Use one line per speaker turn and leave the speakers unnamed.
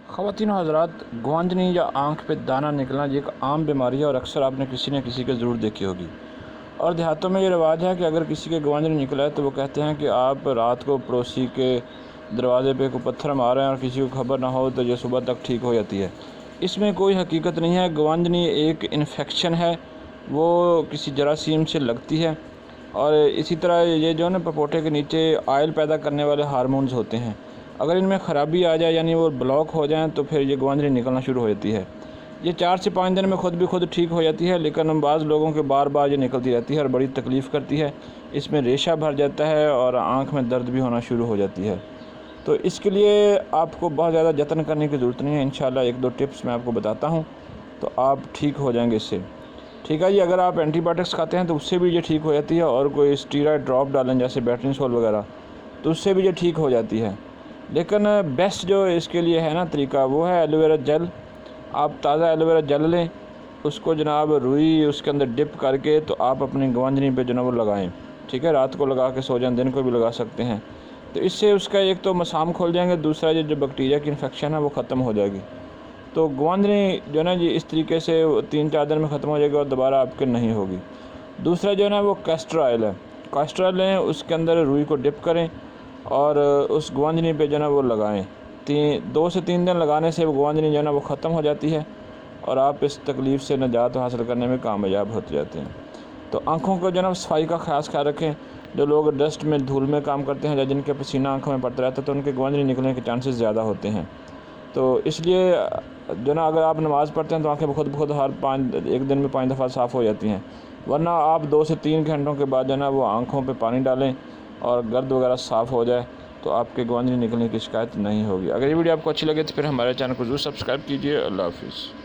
ख़वातीन और हज़रात, गुआंजनी या आँख पे दाना निकलना ये एक आम बीमारी है और अक्सर आपने किसी न किसी के ज़रूर देखी होगी। और देहातों में ये रिवाज है कि अगर किसी के गुआंजनी निकला है तो वो कहते हैं कि आप रात को पड़ोसी के दरवाज़े पे कोई पत्थर मारें और किसी को खबर ना हो तो ये सुबह तक ठीक हो जाती है। इसमें कोई हकीकत नहीं है। गुआंजनी एक इन्फेक्शन है, वो किसी जरासीम से लगती है। और इसी तरह ये जो है ना, पपोटे के नीचे ऑयल पैदा करने वाले हार्मोन्स होते हैं, अगर इनमें ख़राबी आ जाए यानी वो ब्लॉक हो जाएँ तो फिर ये गुआंजनी निकलना शुरू हो जाती है। ये 4 से 5 दिन में खुद ठीक हो जाती है, लेकिन बाज़ लोगों के बार-बार ये निकलती रहती है और बड़ी तकलीफ़ करती है। इसमें रेशा भर जाता है और आँख में दर्द भी होना शुरू हो जाती है। तो इसके लिए आपको बहुत ज़्यादा जतन करने की ज़रूरत नहीं है। इंशाल्लाह 1-2 टिप्स मैं आपको बताता हूँ, तो आप ठीक हो जाएँगे इससे। ठीक है जी, अगर आप एंटीबायोटिक्स खाते हैं तो उससे भी ये ठीक हो जाती है, और कोई स्टीरॉयड ड्रॉप डालें जैसे बेट्रिनसोल वगैरह, तो उससे भी ये ठीक हो जाती है। लेकिन बेस्ट जो इसके लिए है ना तरीका, वो है एलोवेरा जेल। आप ताज़ा एलोवेरा जेल लें, उसको जनाब रुई उसके अंदर डिप करके तो आप अपनी गुआंजनी पे जो ना वो लगाएँ। ठीक है, रात को लगा के सो जाएँ, दिन को भी लगा सकते हैं। तो इससे उसका एक तो मसाम खोल जाएंगे, दूसरा ये जो बैक्टीरिया की इन्फेक्शन है वो ख़त्म हो जाएगी। तो गुआंजनी जो है ना जी इस तरीके से 3-4 दिन में ख़त्म हो जाएगी और दोबारा आपके नहीं होगी। दूसरा जो है ना वो कैस्टर ऑयल है। कैस्टर ऑयल लें, उसके अंदर रुई को डिप करें और उस गुआंजनी पे जो है ना वो लगाएँ। 2 से 3 दिन लगाने से वो गुआंजनी जो है ना वो ख़त्म हो जाती है और आप इस तकलीफ़ से निजात हासिल करने में कामयाब होते जाते हैं। तो आँखों को जो है ना सफाई का ख़ास ख्याल रखें। जो लोग डस्ट में, धूल में काम करते हैं या जिनके पसीना आँखों में पड़ता रहता है तो उनके गुआंजनी निकलने के चांसेस ज़्यादा होते हैं। तो इसलिए जो ना अगर आप नमाज़ पढ़ते हैं तो आँखें ख़ुद ब खुद हर 5 एक दिन में 5 दफ़ा साफ़ हो जाती हैं। वरना आप 2 से 3 घंटों के बाद जो है ना वो आँखों पे पानी डालें और गर्द वगैरह साफ़ हो जाए तो आपके गुआंजनी निकलने की शिकायत नहीं होगी। अगर ये वीडियो आपको अच्छी लगे तो फिर हमारे चैनल को ज़रूर सब्सक्राइब कीजिए। अल्लाह हाफ़िज़।